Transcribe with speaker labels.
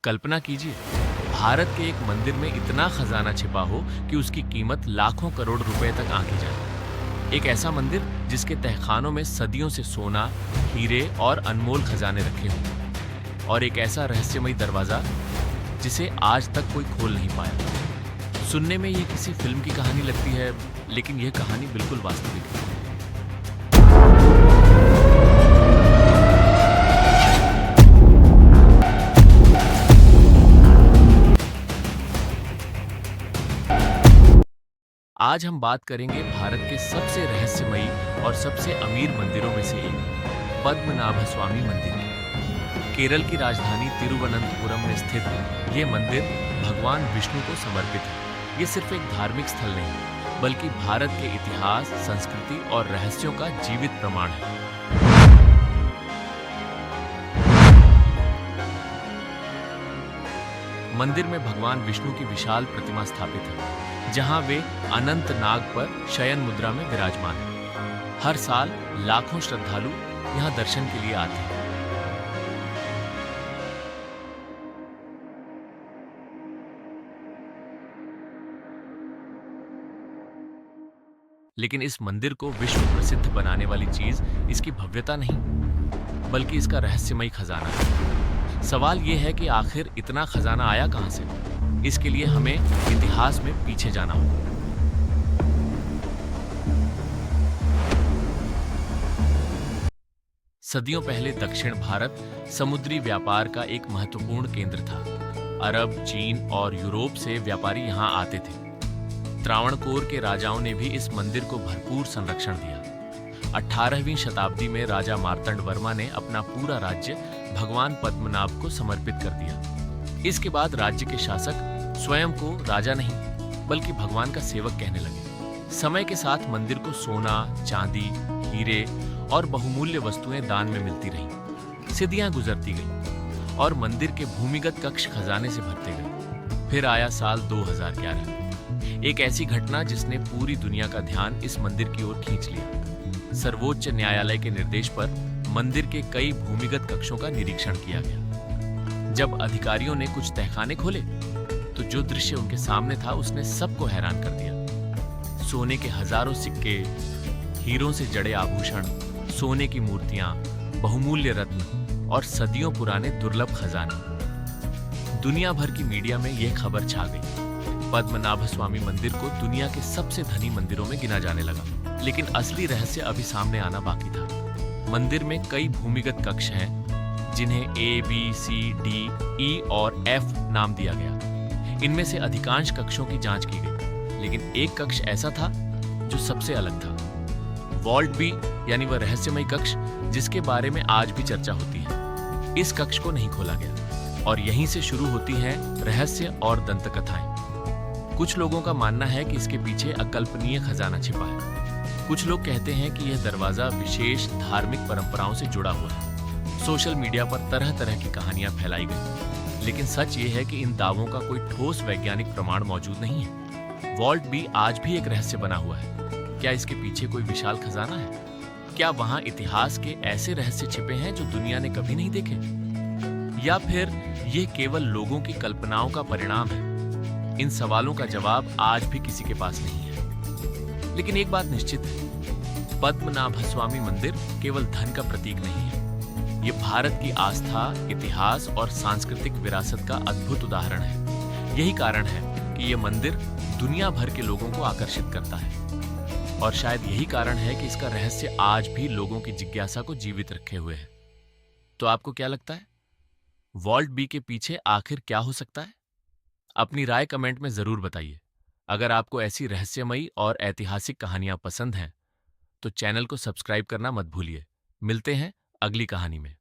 Speaker 1: कल्पना कीजिए, भारत के एक मंदिर में इतना खजाना छिपा हो कि उसकी कीमत लाखों करोड़ रुपए तक आंकी जाए। एक ऐसा मंदिर जिसके तहखानों में सदियों से सोना, हीरे और अनमोल खजाने रखे हों। और एक ऐसा रहस्यमयी दरवाजा जिसे आज तक कोई खोल नहीं पाया। सुनने में ये किसी फिल्म की कहानी लगती है, लेकिन यह कहानी बिल्कुल वास्तविक है। आज हम बात करेंगे भारत के सबसे रहस्यमयी और सबसे अमीर मंदिरों में से एक, पद्मनाभस्वामी मंदिर की। केरल की राजधानी तिरुवनंतपुरम में स्थित ये मंदिर भगवान विष्णु को समर्पित है। ये सिर्फ एक धार्मिक स्थल नहीं, बल्कि भारत के इतिहास, संस्कृति और रहस्यों का जीवित प्रमाण है। मंदिर में भगवान विष्णु की विशाल प्रतिमा स्थापित है, जहां वे अनंत नाग पर शयन मुद्रा में विराजमान हैं। हर साल लाखों श्रद्धालु यहां दर्शन के लिए आते हैं। लेकिन इस मंदिर को विश्व प्रसिद्ध बनाने वाली चीज इसकी भव्यता नहीं, बल्कि इसका रहस्यमयी खजाना है। सवाल यह है कि आखिर इतना खजाना आया कहां से? इसके लिए हमें इतिहास में पीछे जाना होगा। सदियों पहले दक्षिण भारत समुद्री व्यापार का एक महत्वपूर्ण केंद्र था। अरब, चीन और यूरोप से व्यापारी यहां आते थे। त्रावणकोर के राजाओं ने भी इस मंदिर को भरपूर संरक्षण दिया। 18वीं शताब्दी में राजा मार्तंड वर्मा ने अपना पूरा राज्य भगवान पद्मनाभ को समर्पित कर दिया। इसके बाद राज्य के शासक स्वयं को राजा नहीं, बल्कि भगवान का सेवक कहने लगे। समय के साथ मंदिर को सोना, चांदी, हीरे और बहुमूल्य वस्तुएं दान में मिलती रहीं। सदियां गुजरती गईं और मंदिर के भूमिगत कक्ष खजाने से भरते गए। फिर आया साल 2011, एक ऐसी घटना जिसने पूरी दुनिया का ध्यान इस मंदिर की ओर खींच लिया। सर्वोच्च न्यायालय के निर्देश पर मंदिर के कई भूमिगत कक्षों का निरीक्षण किया गया। जब अधिकारियों ने कुछ तहखाने खोले, तो जो दृश्य उनके सामने था उसने सबको हैरान कर दिया। सोने के हजारों सिक्के, हीरों से जड़े आभूषण, सोने की मूर्तियां, बहुमूल्य रत्न और सदियों पुराने दुर्लभ खजाने। दुनिया भर की मीडिया में यह खबर छा गई। पद्मनाभस्वामी मंदिर को दुनिया के सबसे धनी मंदिरों में गिना जाने लगा। लेकिन असली रहस्य अभी सामने आना बाकी था। मंदिर में कई भूमिगत कक्ष हैं, जिन्हें A, B, C, D, E और F नाम दिया गया। इनमें से अधिकांश कक्षों की जांच की गई, लेकिन एक कक्ष ऐसा था जो सबसे अलग था। वॉल्ट बी, यानी वह रहस्यमयी कक्ष जिसके बारे में आज भी चर्चा होती है। इस कक्ष को नहीं खोला गया और यहीं से शुरू होती हैं रहस्य और दंतकथाएं। कुछ लोगों का मानना है कि इसके पीछे अकल्पनीय खजाना छिपा है। कुछ लोग कहते हैं कि यह दरवाजा विशेष धार्मिक परंपराओं से जुड़ा हुआ है। सोशल मीडिया पर तरह तरह की कहानियां फैलाई गई, लेकिन सच ये है कि इन दावों का कोई ठोस वैज्ञानिक प्रमाण मौजूद नहीं है। वॉल्ट बी आज भी एक रहस्य बना हुआ है। क्या इसके पीछे कोई विशाल खजाना है? क्या वहां इतिहास के ऐसे रहस्य छिपे हैं जो दुनिया ने कभी नहीं देखे? या फिर यह केवल लोगों की कल्पनाओं का परिणाम है? इन सवालों का जवाब आज भी किसी के पास नहीं है। लेकिन एक बात निश्चित है, पद्मनाभस्वामी मंदिर केवल धन का प्रतीक नहीं है। ये भारत की आस्था, इतिहास और सांस्कृतिक विरासत का अद्भुत उदाहरण है। यही कारण है कि ये मंदिर दुनिया भर के लोगों को आकर्षित करता है। और शायद यही कारण है कि इसका रहस्य आज भी लोगों की जिज्ञासा को जीवित रखे हुए है। तो आपको क्या लगता है, वॉल्ट बी के पीछे आखिर क्या हो सकता है? अपनी राय कमेंट में जरूर बताइए। अगर आपको ऐसी रहस्यमयी और ऐतिहासिक कहानियां पसंद हैं, तो चैनल को सब्सक्राइब करना मत भूलिए। मिलते हैं अगली कहानी में।